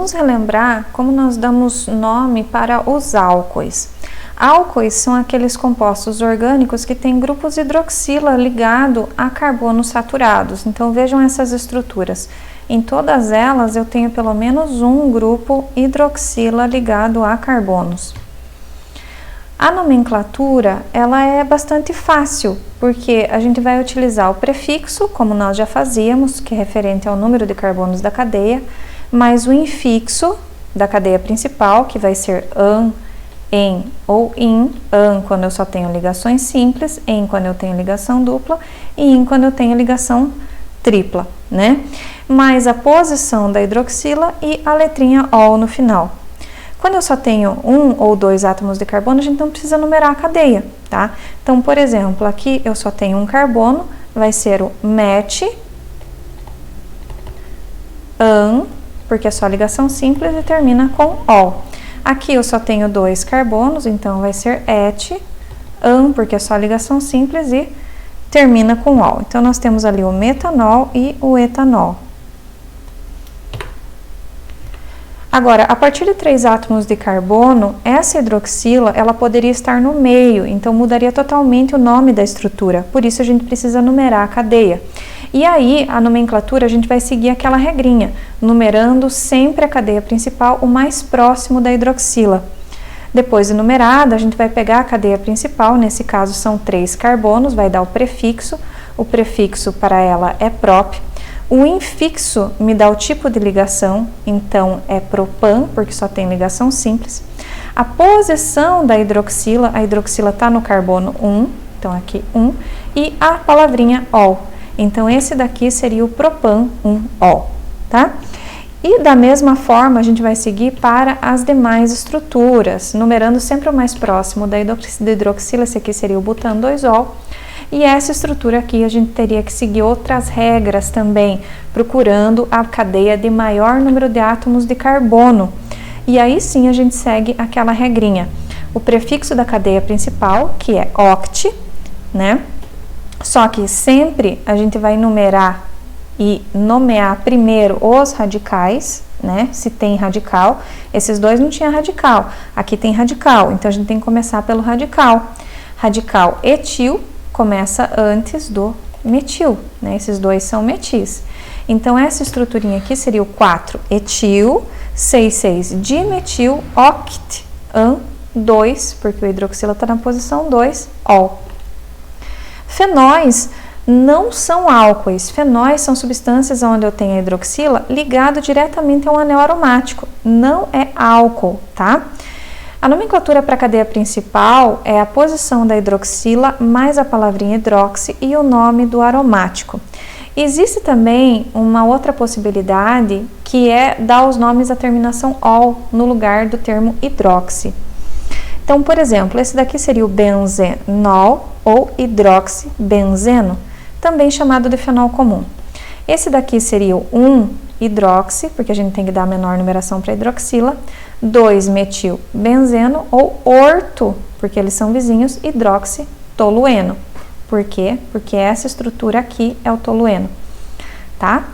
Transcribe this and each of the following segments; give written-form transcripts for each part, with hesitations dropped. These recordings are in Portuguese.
vamos relembrar como nós damos nome para os álcoois. Álcoois são aqueles compostos orgânicos que têm grupos hidroxila ligado a carbonos saturados. Então vejam essas estruturas. Em todas elas eu tenho pelo menos um grupo hidroxila ligado a carbonos. A nomenclatura, ela é bastante fácil, porque a gente vai utilizar o prefixo, como nós já fazíamos, que é referente ao número de carbonos da cadeia, mais o infixo da cadeia principal, que vai ser an, em ou in, an quando eu só tenho ligações simples, em quando eu tenho ligação dupla e in quando eu tenho ligação tripla, né? Mais a posição da hidroxila e a letrinha ol no final. Quando eu só tenho um ou dois átomos de carbono, a gente não precisa numerar a cadeia, tá? Então, por exemplo, aqui eu só tenho um carbono, vai ser o met, an, porque é só ligação simples e termina com ol. Aqui eu só tenho dois carbonos, então vai ser et, an, porque é só ligação simples e termina com ol. Então, nós temos ali o metanol e o etanol. Agora, a partir de 3 átomos de carbono, essa hidroxila, ela poderia estar no meio, então mudaria totalmente o nome da estrutura. Por isso, a gente precisa numerar a cadeia. E aí, a nomenclatura, a gente vai seguir aquela regrinha, numerando sempre a cadeia principal o mais próximo da hidroxila. Depois de numerada, a gente vai pegar a cadeia principal, nesse caso são 3 carbonos, vai dar o prefixo para ela é prop. O infixo me dá o tipo de ligação, então é propan, porque só tem ligação simples. A posição da hidroxila, a hidroxila está no carbono 1, então aqui 1, e a palavrinha ol. Então esse daqui seria o propan 1-ol, tá? E da mesma forma a gente vai seguir para as demais estruturas, numerando sempre o mais próximo da hidroxila, esse aqui seria o butan 2-ol. E essa estrutura aqui a gente teria que seguir outras regras também, procurando a cadeia de maior número de átomos de carbono. E aí sim a gente segue aquela regrinha. O prefixo da cadeia principal, que é oct, né? Só que sempre a gente vai numerar e nomear primeiro os radicais, né? Se tem radical, esses dois não tinha radical, aqui tem radical, então a gente tem que começar pelo radical. Radical etil começa antes do metil, né? Esses dois são metis. Então, essa estruturinha aqui seria o 4-etil, 6,6-dimetil, oct, an, 2, porque o hidroxila está na posição 2, ol. Fenóis não são álcoois. Fenóis são substâncias onde eu tenho a hidroxila ligado diretamente a um anel aromático. Não é álcool, tá? A nomenclatura para a cadeia principal é a posição da hidroxila mais a palavrinha hidroxi e o nome do aromático. Existe também uma outra possibilidade que é dar os nomes à terminação ol no lugar do termo hidroxi. Então, por exemplo, esse daqui seria o benzenol ou hidroxibenzeno, também chamado de fenol comum. Esse daqui seria o 1-hidroxi, porque a gente tem que dar a menor numeração para a hidroxila, 2-metilbenzeno ou orto, porque eles são vizinhos, hidroxitolueno. Por quê? Porque essa estrutura aqui é o tolueno, tá?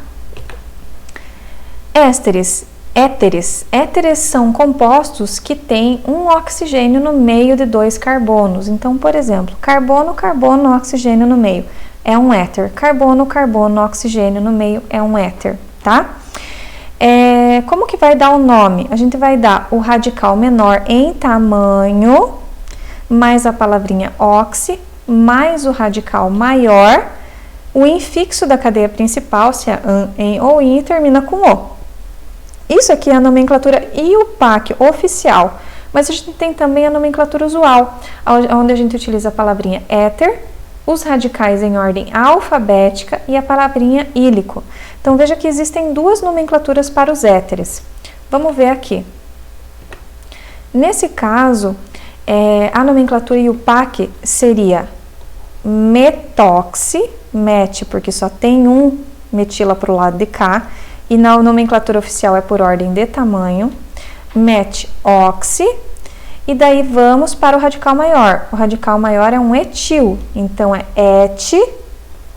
Ésteres. Éteres são compostos que têm um oxigênio no meio de 2 carbonos. Então, por exemplo, carbono, carbono, oxigênio no meio é um éter. Carbono, carbono, oxigênio no meio é um éter, tá? Como que vai dar o nome? A gente vai dar o radical menor em tamanho, mais a palavrinha oxi, mais o radical maior, o infixo da cadeia principal, se é an, em ou in, termina com o. Isso aqui é a nomenclatura IUPAC oficial, mas a gente tem também a nomenclatura usual, onde a gente utiliza a palavrinha éter, os radicais em ordem alfabética e a palavrinha ílico. Então, veja que existem 2 nomenclaturas para os éteres. Vamos ver aqui. Nesse caso, a nomenclatura IUPAC seria metoxi, met porque só tem um metila para o lado de cá, e na nomenclatura oficial é por ordem de tamanho, metoxi, e daí vamos para o radical maior. O radical maior é um etil, então é et,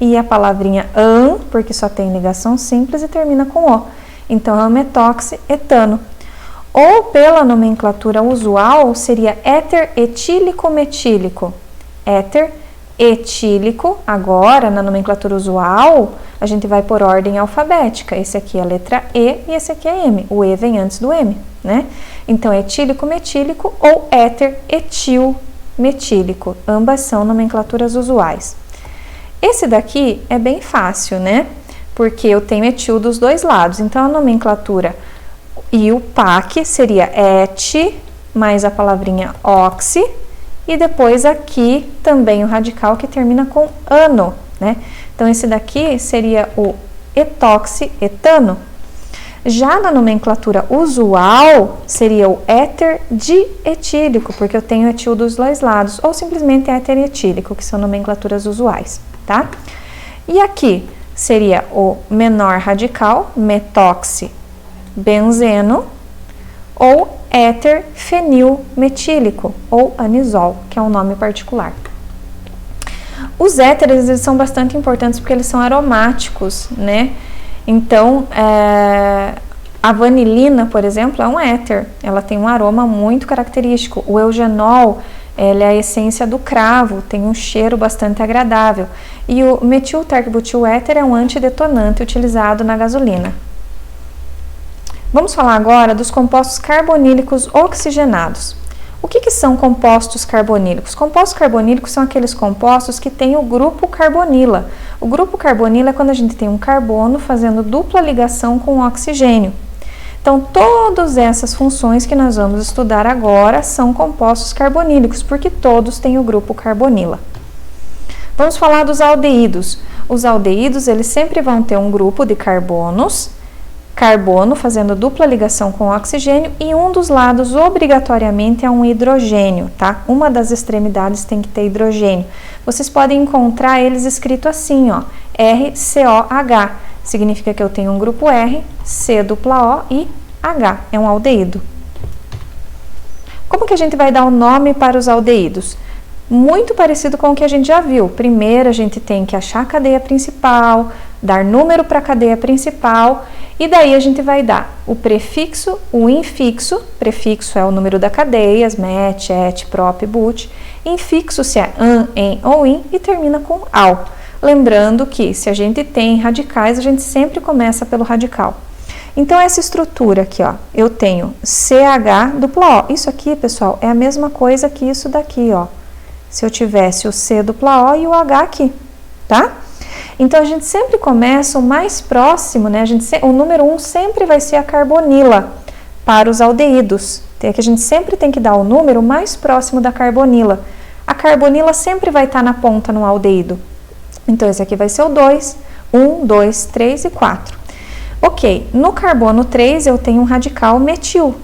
e a palavrinha an, porque só tem ligação simples e termina com o. Então é o metóxietano. Ou pela nomenclatura usual, seria éter etílico metílico. Éter etílico, agora na nomenclatura usual, a gente vai por ordem alfabética. Esse aqui é a letra E e esse aqui é M. O E vem antes do M, né? Então, etílico metílico ou éter etil metílico. Ambas são nomenclaturas usuais. Esse daqui é bem fácil, né? Porque eu tenho etil dos dois lados. Então, a nomenclatura IUPAC seria et mais a palavrinha oxi. E depois aqui também o radical que termina com ano, né? Então, esse daqui seria o etoxietano. Já na nomenclatura usual, seria o éter dietílico, porque eu tenho etil dos dois lados, ou simplesmente éter etílico, que são nomenclaturas usuais, tá? E aqui seria o menor radical, metoxibenzeno, ou éter fenilmetílico, ou anisol, que é um nome particular. Os éteres, eles são bastante importantes porque eles são aromáticos, né? Então, a vanilina, por exemplo, é um éter. Ela tem um aroma muito característico. O eugenol, ele é a essência do cravo, tem um cheiro bastante agradável. E o metiltercbutiléter é um antidetonante utilizado na gasolina. Vamos falar agora dos compostos carbonílicos oxigenados. O que são compostos carbonílicos? Compostos carbonílicos são aqueles compostos que têm o grupo carbonila. O grupo carbonila é quando a gente tem um carbono fazendo dupla ligação com o oxigênio. Então, todas essas funções que nós vamos estudar agora são compostos carbonílicos, porque todos têm o grupo carbonila. Vamos falar dos aldeídos. Os aldeídos, eles sempre vão ter um grupo de carbono fazendo dupla ligação com o oxigênio e um dos lados obrigatoriamente é um hidrogênio, tá? Uma das extremidades tem que ter hidrogênio. Vocês podem encontrar eles escrito assim, ó, RCOH. Significa que eu tenho um grupo R, C dupla O e H, é um aldeído. Como que a gente vai dar o nome para os aldeídos? Muito parecido com o que a gente já viu. Primeiro a gente tem que achar a cadeia principal, dar número para a cadeia principal e daí a gente vai dar o prefixo, o infixo. Prefixo é o número da cadeia, met, et, prop, but. Infixo se é an, en ou in e termina com ao. Lembrando que se a gente tem radicais, a gente sempre começa pelo radical. Então essa estrutura aqui, ó, eu tenho CH dupla O. Isso aqui, pessoal, é a mesma coisa que isso daqui, ó. Se eu tivesse o C dupla O e o H aqui, tá? Então, a gente sempre começa o mais próximo, né? O número 1 sempre vai ser a carbonila para os aldeídos. Que a gente sempre tem que dar o número mais próximo da carbonila. A carbonila sempre vai estar na ponta no aldeído. Então, esse aqui vai ser o 2, 1, 2, 3 e 4. Ok, no carbono 3 eu tenho um radical metil.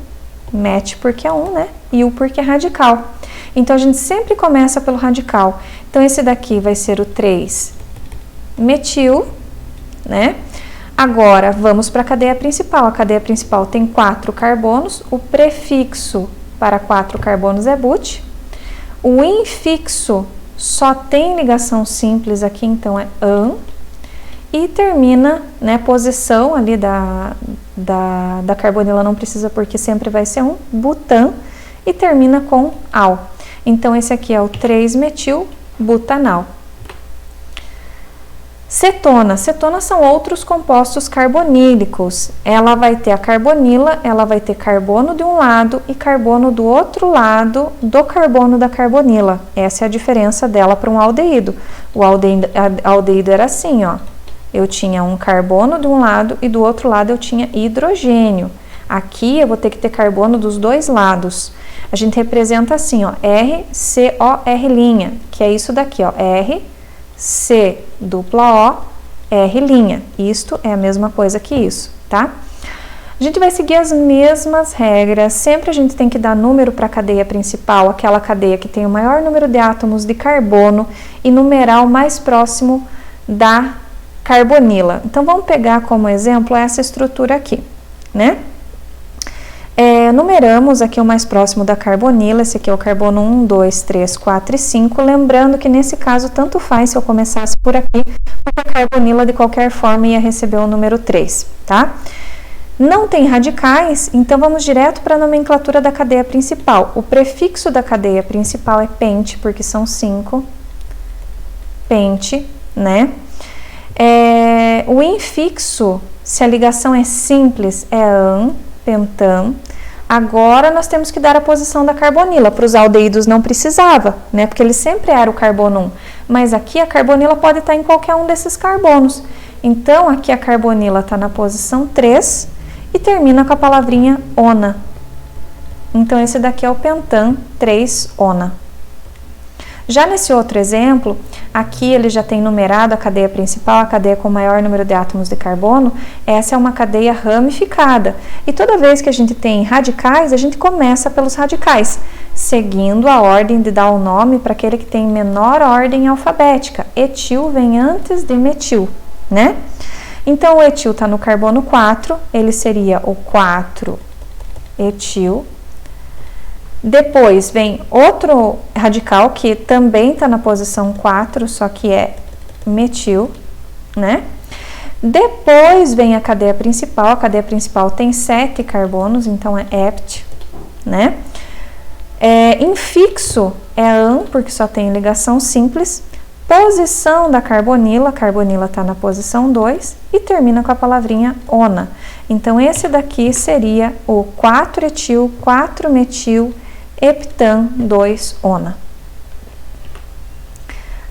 Met porque é 1, né? E o porque é radical. Então, a gente sempre começa pelo radical. Então, esse daqui vai ser o 3 metil, né? Agora, vamos para a cadeia principal. A cadeia principal tem 4 carbonos. O prefixo para 4 carbonos é but. O infixo só tem ligação simples aqui, então é an. E termina, né, posição ali da carbonila não precisa porque sempre vai ser butan. E termina com al. Então, esse aqui é o 3-metil-butanal. Cetona. Cetonas são outros compostos carbonílicos. Ela vai ter a carbonila, ela vai ter carbono de um lado e carbono do outro lado do carbono da carbonila. Essa é a diferença dela para um aldeído. O aldeído era assim, ó. Eu tinha um carbono de um lado e do outro lado eu tinha hidrogênio. Aqui eu vou ter que ter carbono dos dois lados. A gente representa assim, ó, RCOR', que é isso daqui, ó, R, C dupla O, R'. Isto é a mesma coisa que isso, tá? A gente vai seguir as mesmas regras. Sempre a gente tem que dar número para a cadeia principal, aquela cadeia que tem o maior número de átomos de carbono e numeral mais próximo da carbonila. Então, vamos pegar como exemplo essa estrutura aqui, né? Numeramos aqui o mais próximo da carbonila, esse aqui é o carbono 1, 2, 3, 4 e 5, lembrando que nesse caso tanto faz se eu começasse por aqui, porque a carbonila de qualquer forma ia receber o número 3, tá? Não tem radicais, então vamos direto para a nomenclatura da cadeia principal. O prefixo da cadeia principal é pente, porque são 5. Pente, né? O infixo, se a ligação é simples, é an, pentan. Agora nós temos que dar a posição da carbonila. Para os aldeídos não precisava, né? Porque ele sempre era o carbono 1. Mas aqui a carbonila pode estar em qualquer um desses carbonos. Então aqui a carbonila está na posição 3 e termina com a palavrinha ona. Então esse daqui é o pentan 3-ona. Já nesse outro exemplo, aqui ele já tem numerado a cadeia principal, a cadeia com o maior número de átomos de carbono. Essa é uma cadeia ramificada. E toda vez que a gente tem radicais, a gente começa pelos radicais, seguindo a ordem de dar o nome para aquele que tem menor ordem alfabética. Etil vem antes de metil, né? Então o etil está no carbono 4, ele seria o 4-etil. Depois vem outro radical que também está na posição 4, só que é metil, né? Depois vem a cadeia principal tem 7 carbonos, então é hept, né? Infixo é an, porque só tem ligação simples. Posição da carbonila, a carbonila está na posição 2 e termina com a palavrinha ona. Então esse daqui seria o 4-etil, 4-metil, heptan 2-ona.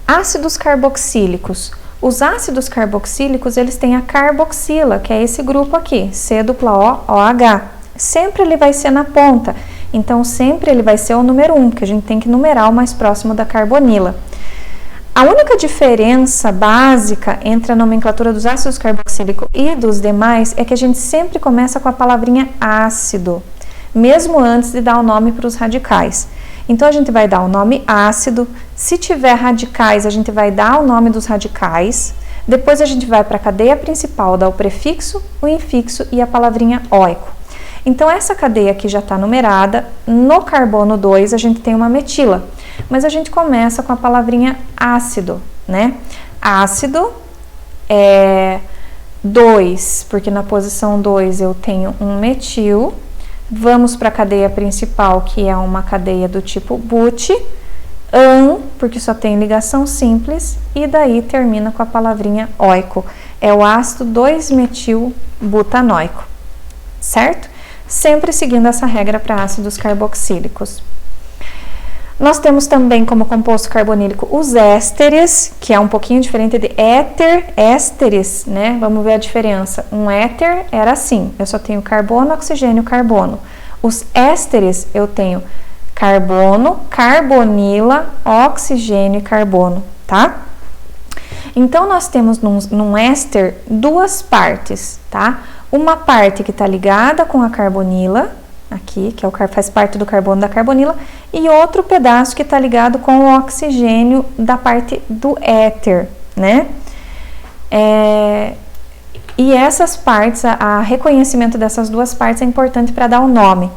Ácidos carboxílicos. Os ácidos carboxílicos, eles têm a carboxila, que é esse grupo aqui, C-O-O-H. Sempre ele vai ser na ponta, então sempre ele vai ser o número 1, porque a gente tem que numerar o mais próximo da carbonila. A única diferença básica entre a nomenclatura dos ácidos carboxílicos e dos demais é que a gente sempre começa com a palavrinha ácido, mesmo antes de dar o nome para os radicais. Então, a gente vai dar o nome ácido. Se tiver radicais, a gente vai dar o nome dos radicais. Depois, a gente vai para a cadeia principal, dar o prefixo, o infixo e a palavrinha óico. Então, essa cadeia aqui já está numerada. No carbono 2, a gente tem uma metila. Mas a gente começa com a palavrinha ácido, né? Ácido é 2, porque na posição 2 eu tenho um metil. Vamos para a cadeia principal, que é uma cadeia do tipo but, an, porque só tem ligação simples, e daí termina com a palavrinha óico. É o ácido 2-metil-butanoico, certo? Sempre seguindo essa regra para ácidos carboxílicos. Nós temos também como composto carbonílico os ésteres, que é um pouquinho diferente de éter, ésteres, né? Vamos ver a diferença. Um éter era assim, eu só tenho carbono, oxigênio, carbono. Os ésteres eu tenho carbono, carbonila, oxigênio e carbono, tá? Então, nós temos num éster duas partes, tá? Uma parte que está ligada com a carbonila, aqui, que faz parte do carbono da carbonila, e outro pedaço que está ligado com o oxigênio da parte do éter, né? E essas partes, a reconhecimento dessas duas partes é importante para dar o nome.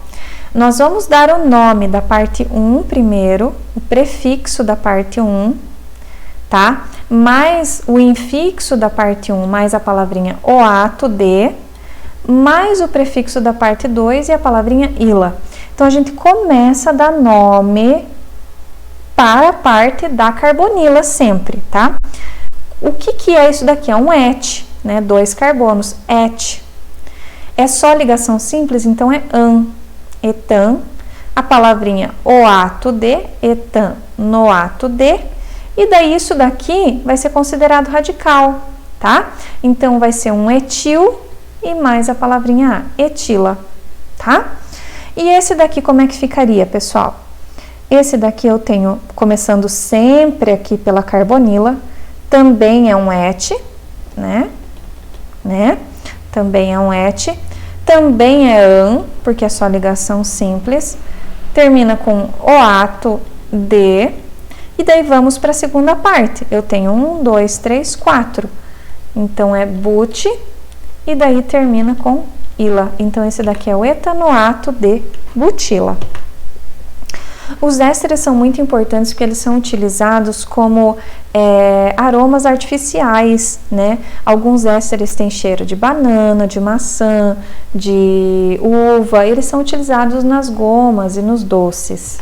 Nós vamos dar o nome da parte 1 primeiro, o prefixo da parte 1, tá? Mais o infixo da parte 1, mais a palavrinha oato de, mais o prefixo da parte 2 e a palavrinha ila. Então, a gente começa a dar nome para a parte da carbonila sempre, tá? O que é isso daqui? É um et, né? 2 carbonos, et. É só ligação simples, então é an, etan. A palavrinha oato de, etan, noato de. E daí isso daqui vai ser considerado radical, tá? Então, vai ser um etil e mais a palavrinha etila, tá? E esse daqui como é que ficaria, pessoal? Esse daqui eu tenho, começando sempre aqui pela carbonila, também é um et, né? Também é um et, também é an, porque é só ligação simples, termina com oato de, e daí vamos para a segunda parte. Eu tenho 1, 2, 3, 4, então é but, e daí termina com ila. Então, esse daqui é o etanoato de butila. Os ésteres são muito importantes porque eles são utilizados como aromas artificiais, né? Alguns ésteres têm cheiro de banana, de maçã, de uva, eles são utilizados nas gomas e nos doces.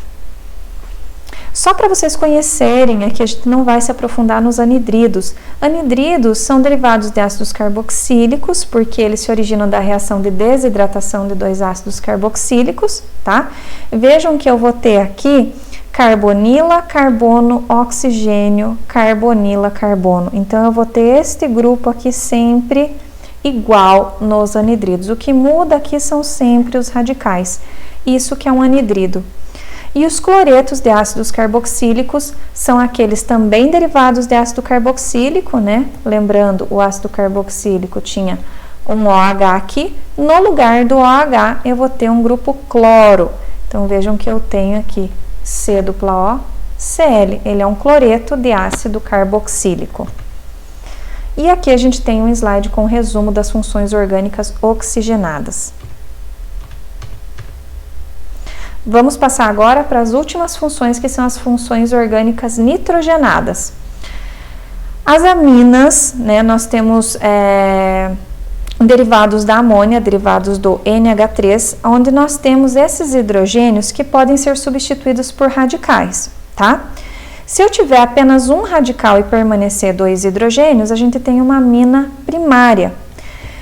Só para vocês conhecerem, aqui a gente não vai se aprofundar nos anidridos. Anidridos são derivados de ácidos carboxílicos, porque eles se originam da reação de desidratação de dois ácidos carboxílicos, tá? Vejam que eu vou ter aqui carbonila, carbono, oxigênio, carbonila, carbono. Então, eu vou ter este grupo aqui sempre igual nos anidridos. O que muda aqui são sempre os radicais. Isso que é um anidrido. E os cloretos de ácidos carboxílicos são aqueles também derivados de ácido carboxílico, né? Lembrando, o ácido carboxílico tinha um OH aqui, no lugar do OH eu vou ter um grupo cloro. Então, vejam que eu tenho aqui C dupla O, Cl, ele é um cloreto de ácido carboxílico. E aqui a gente tem um slide com resumo das funções orgânicas oxigenadas. Vamos passar agora para as últimas funções, que são as funções orgânicas nitrogenadas. As aminas, né, nós temos derivados da amônia, derivados do NH3, onde nós temos esses hidrogênios que podem ser substituídos por radicais, tá? Se eu tiver apenas um radical e permanecer dois hidrogênios, a gente tem uma amina primária.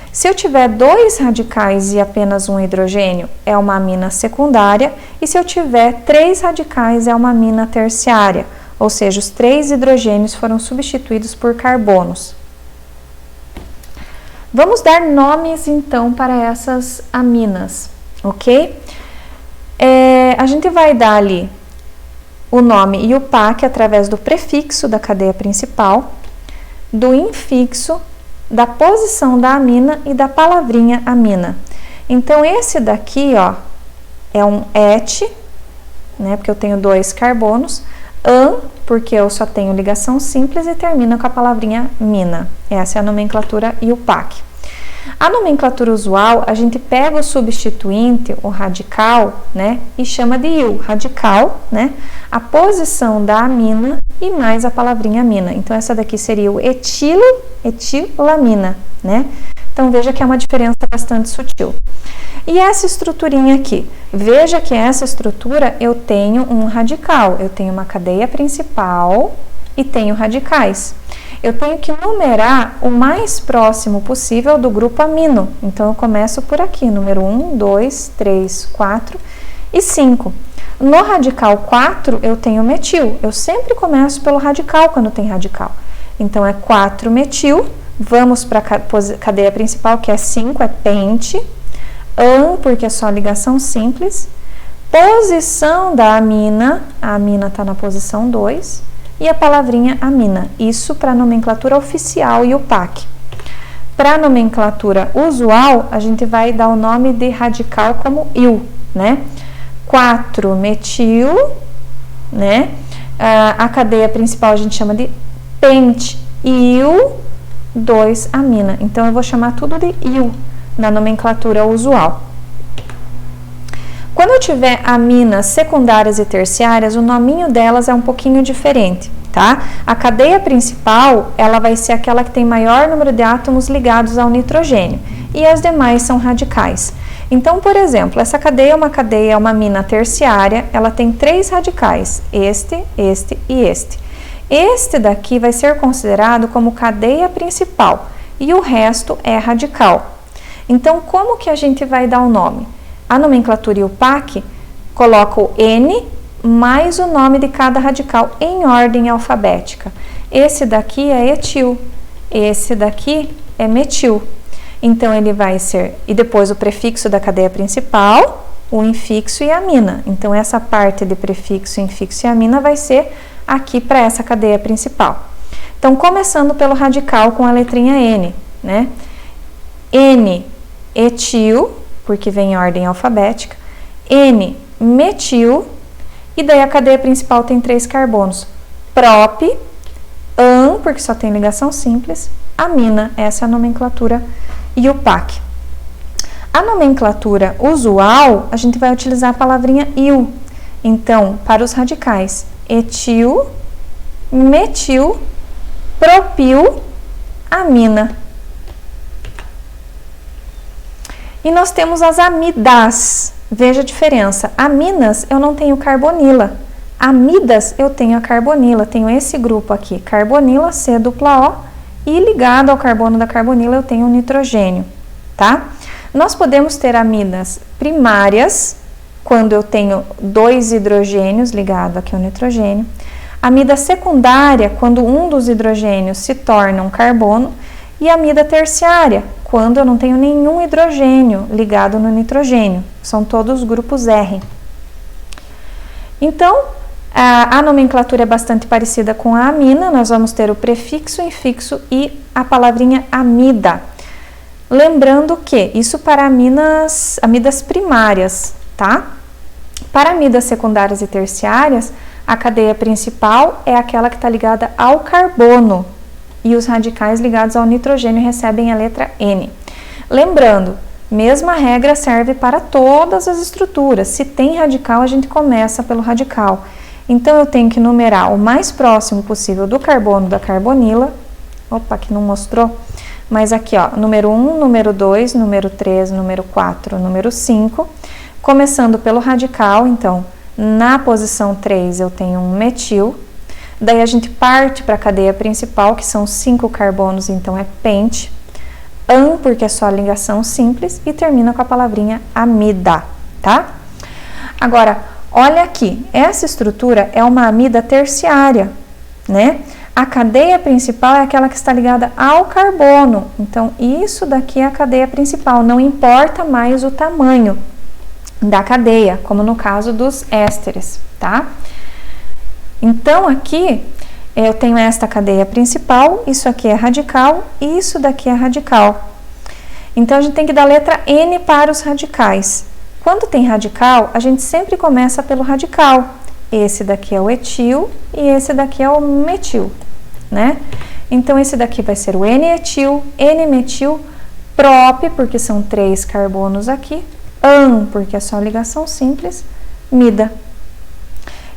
Se eu tiver dois radicais e apenas um hidrogênio, é uma amina secundária, e se eu tiver três radicais, é uma amina terciária, ou seja, os três hidrogênios foram substituídos por carbonos. Vamos dar nomes, então, para essas aminas, ok? A gente vai dar ali o nome IUPAC através do prefixo da cadeia principal, do infixo, da posição da amina e da palavrinha amina. Então, esse daqui, ó, é um et, né, porque eu tenho dois carbonos, porque eu só tenho ligação simples e termina com a palavrinha mina. Essa é a nomenclatura IUPAC. A nomenclatura usual, a gente pega o substituinte, o radical, né, e chama de IU, radical, né, a posição da amina e mais a palavrinha amina. Então, essa daqui seria o etilamina, né? Então, veja que é uma diferença bastante sutil. E essa estruturinha aqui? Veja que essa estrutura eu tenho um radical, eu tenho uma cadeia principal e tenho radicais. Eu tenho que numerar o mais próximo possível do grupo amino. Então, eu começo por aqui, número 1, 2, 3, 4 e 5. No radical 4, eu tenho metil. Eu sempre começo pelo radical quando tem radical. Então, é 4-metil. Vamos para a cadeia principal, que é 5, é pente. Porque é só ligação simples. Posição da amina, a amina está na posição 2. E a palavrinha amina. Isso para a nomenclatura oficial IUPAC. Para a nomenclatura usual, a gente vai dar o nome de radical como IU, né? 4-metil, né? A cadeia principal a gente chama de pente-IU, 2-amina. Então, eu vou chamar tudo de IU na nomenclatura usual. Quando eu tiver aminas secundárias e terciárias, o nominho delas é um pouquinho diferente, tá? A cadeia principal, ela vai ser aquela que tem maior número de átomos ligados ao nitrogênio, e as demais são radicais. Então, por exemplo, essa cadeia é uma amina terciária, ela tem 3 radicais, este e este. Este daqui vai ser considerado como cadeia principal, e o resto é radical. Então, como que a gente vai dar o nome? A nomenclatura IUPAC coloca o N mais o nome de cada radical em ordem alfabética. Esse daqui é etil, esse daqui é metil. Então, ele vai ser, e depois o prefixo da cadeia principal, o infixo e a amina. Então, essa parte de prefixo, infixo e amina vai ser aqui para essa cadeia principal. Então, começando pelo radical com a letrinha N, né? N, etil, porque vem em ordem alfabética, N-metil, e daí a cadeia principal tem 3 carbonos, prop, porque só tem ligação simples, amina, essa é a nomenclatura IUPAC. A nomenclatura usual, a gente vai utilizar a palavrinha IU. Então, para os radicais, etil, metil, propil, amina. E nós temos as amidas. Veja a diferença. Aminas, eu não tenho carbonila. Amidas, eu tenho a carbonila. Tenho esse grupo aqui, carbonila, C dupla O, e ligado ao carbono da carbonila eu tenho o nitrogênio, tá? Nós podemos ter amidas primárias, quando eu tenho 2 hidrogênios ligado aqui ao nitrogênio. Amida secundária, quando um dos hidrogênios se torna um carbono. E amida terciária, quando eu não tenho nenhum hidrogênio ligado no nitrogênio. São todos grupos R. Então, a nomenclatura é bastante parecida com a amina. Nós vamos ter o prefixo, infixo e a palavrinha amida. Lembrando que isso para amidas primárias, tá? Para amidas secundárias e terciárias, a cadeia principal é aquela que está ligada ao carbono. E os radicais ligados ao nitrogênio recebem a letra N. Lembrando, mesma regra serve para todas as estruturas. Se tem radical, a gente começa pelo radical. Então, eu tenho que numerar o mais próximo possível do carbono da carbonila. Opa, aqui não mostrou. Mas aqui, ó, número 1, número 2, número 3, número 4, número 5. Começando pelo radical, então, na posição 3 eu tenho um metil. Daí a gente parte para a cadeia principal, que são 5 carbonos, então é pente. An, porque é só ligação simples, e termina com a palavrinha amida, tá? Agora, olha aqui, essa estrutura é uma amida terciária, né? A cadeia principal é aquela que está ligada ao carbono, então isso daqui é a cadeia principal, não importa mais o tamanho da cadeia, como no caso dos ésteres, tá? Então, aqui eu tenho esta cadeia principal, isso aqui é radical e isso daqui é radical. Então, a gente tem que dar a letra N para os radicais. Quando tem radical, a gente sempre começa pelo radical. Esse daqui é o etil e esse daqui é o metil, né? Então, esse daqui vai ser o N-etil, N-metil, prop, porque são 3 carbonos aqui, an, porque é só ligação simples, mida.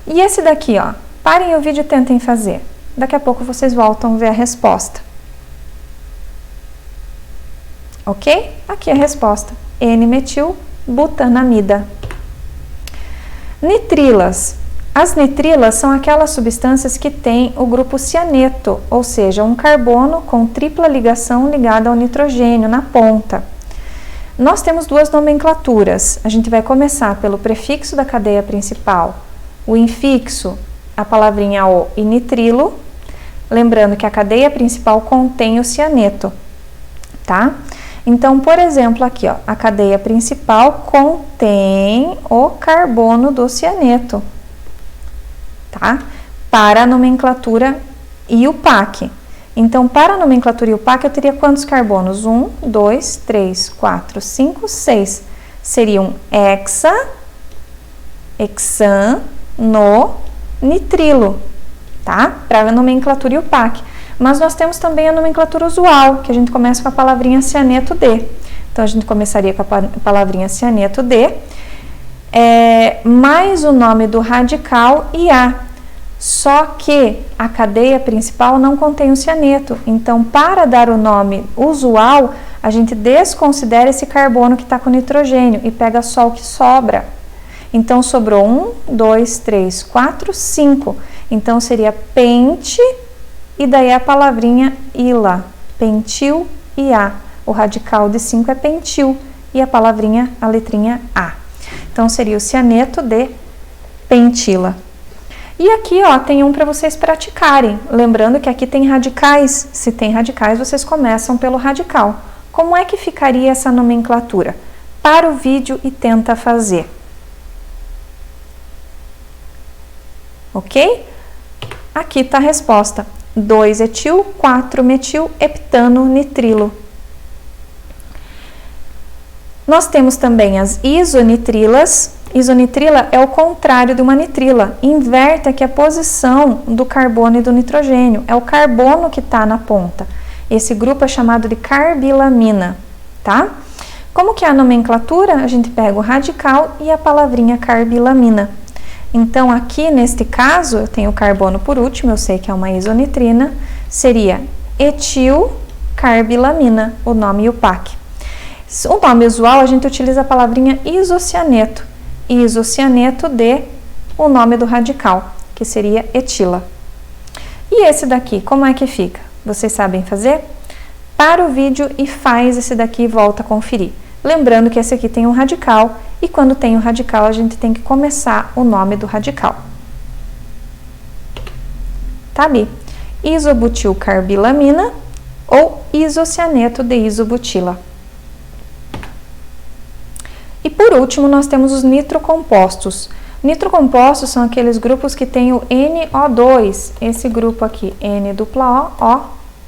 E esse daqui, ó, parem o vídeo e tentem fazer. Daqui a pouco vocês voltam a ver a resposta. Ok? Aqui é a resposta. N-metil-butanamida. Nitrilas. As nitrilas são aquelas substâncias que têm o grupo cianeto, ou seja, um carbono com tripla ligação ligada ao nitrogênio na ponta. Nós temos 2 nomenclaturas. A gente vai começar pelo prefixo da cadeia principal, o infixo, a palavrinha O e nitrilo, lembrando que a cadeia principal contém o cianeto, tá? Então, por exemplo, aqui, ó, a cadeia principal contém o carbono do cianeto, tá? Para a nomenclatura IUPAC. Então, para a nomenclatura IUPAC, eu teria quantos carbonos? 1, 2, 3, 4, 5, 6. Seriam hexa, hexan, no, nitrilo, tá? Para a nomenclatura IUPAC. Mas nós temos também a nomenclatura usual, que a gente começa com a palavrinha cianeto D. Então, a gente começaria com a palavrinha cianeto D, mais o nome do radical IA. Só que a cadeia principal não contém o cianeto. Então, para dar o nome usual, a gente desconsidera esse carbono que está com nitrogênio e pega só o que sobra. Então, sobrou 1, 2, 3, 4, 5. Então, seria pente, e daí a palavrinha ila, pentil e A. O radical de 5 é pentil, e a palavrinha, a letrinha A. Então, seria o cianeto de pentila. E aqui, ó, tem um para vocês praticarem. Lembrando que aqui tem radicais. Se tem radicais, vocês começam pelo radical. Como é que ficaria essa nomenclatura? Para o vídeo e tenta fazer. Ok? Aqui está a resposta. 2-etil, 4-metil, heptano, nitrilo. Nós temos também as isonitrilas. Isonitrila é o contrário de uma nitrila. Inverte aqui a posição do carbono e do nitrogênio. É o carbono que está na ponta. Esse grupo é chamado de carbilamina, tá? Como que é a nomenclatura? A gente pega o radical e a palavrinha carbilamina. Então, aqui neste caso, eu tenho o carbono por último, eu sei que é uma isonitrina, seria etilcarbilamina, o nome IUPAC. O nome usual, a gente utiliza a palavrinha isocianeto. Isocianeto de o nome do radical, que seria etila. E esse daqui, como é que fica? Vocês sabem fazer? Para o vídeo e faz esse daqui e volta a conferir. Lembrando que esse aqui tem um radical, e quando tem um radical, a gente tem que começar o nome do radical. Tá ali. Isobutilcarbilamina ou isocianeto de isobutila. E por último, nós temos os nitrocompostos. Nitrocompostos são aqueles grupos que têm o NO2, esse grupo aqui, N-O,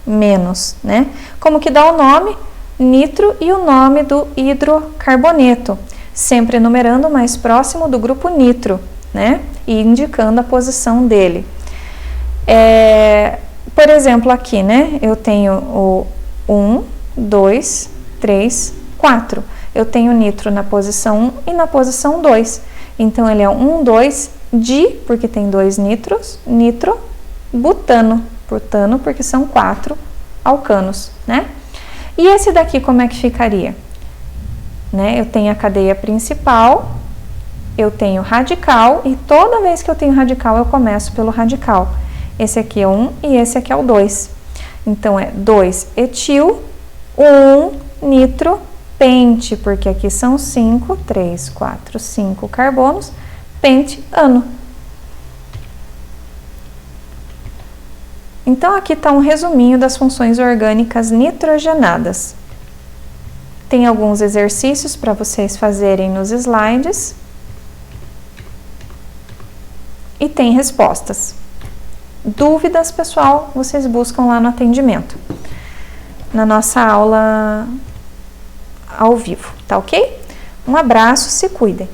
menos, né? Como que dá o nome? Nitro e o nome do hidrocarboneto, sempre numerando mais próximo do grupo nitro, né? E indicando a posição dele. Por exemplo, aqui, né? Eu tenho o 1, 2, 3, 4. Eu tenho nitro na posição 1 e na posição 2. Então, ele é 1, 2, porque tem 2 nitros, nitro, butano, butano, porque são 4 alcanos, né? E esse daqui, como é que ficaria? Né? Eu tenho a cadeia principal, eu tenho radical, e toda vez que eu tenho radical, eu começo pelo radical. Esse aqui é 1 e esse aqui é o 2. Então, é 2 etil, 1 nitro, pente, porque aqui são 5, 3, 4, 5 carbonos, pente-ano. Então, aqui está um resuminho das funções orgânicas nitrogenadas. Tem alguns exercícios para vocês fazerem nos slides. E tem respostas. Dúvidas, pessoal, vocês buscam lá no atendimento, na nossa aula ao vivo, tá ok? Um abraço, se cuidem!